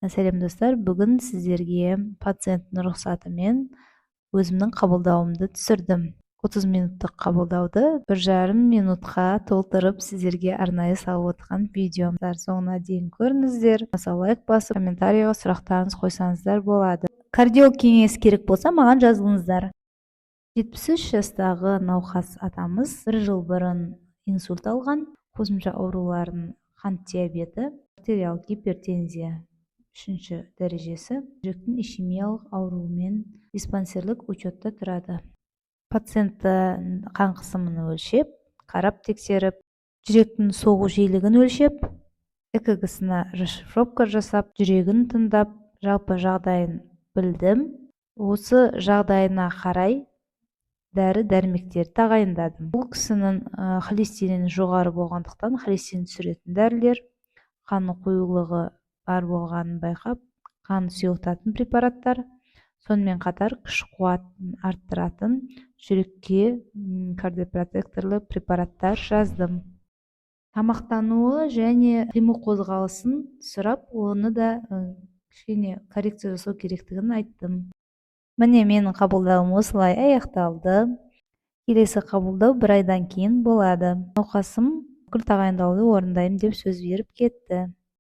Сәлем достар, бүгін сіздерге пациенттің рұқсатымен өзімнің қабылдауымды түсірдім. 30 минуттық қабылдауды 1,5 минутқа толтырып сіздерге арнайы салып отырған видеом. Соңына дейін көріңіздер. Лайк басып, комментарийға сұрақтарыңыз қойсаңыздар болады. Кардиолог кеңес керек болса, маған жазылыңыздар. 73 жастағы науқас атамыз 1 жыл бұрын инсульт алған, қосымша ауруларын қант диабеті, артериялық гипертензия 3-ші дәрежесі, жүректің ишемиялық ауруымен диспансерлік учетта тұрады. Пациентті қан қысымын өлшеп, қарап тексеріп, жүректің соғу жиілігін өлшеп, ЭКГ-сына расшифровка жасап, жүрегін тыңдап, жалпы жағдайын білдім. Осы жағдайына қарай дәрі-дәрмектер тағайындадым. Бұл кісінің холестерині жоғары болғандықтан холестерин түсіретін дәрілер, қаны қоюлығы бар болғанын байқап, қан сұйылтатын препараттар, сонымен қатар күш қуатын арттыратын жүрекке кардиопротекторлы препараттар жаздым. Тамақтануы және қимыл қозғалысын сұрап, оны да кішкене коррекция жасау керектігін айттым. Міне менің қабылдауым осылай аяқталды. Келесі қабылдау 1 айдан кейін болады. Науқасым бүкіл тағайындауды орындаймын деп сөз беріп кетті.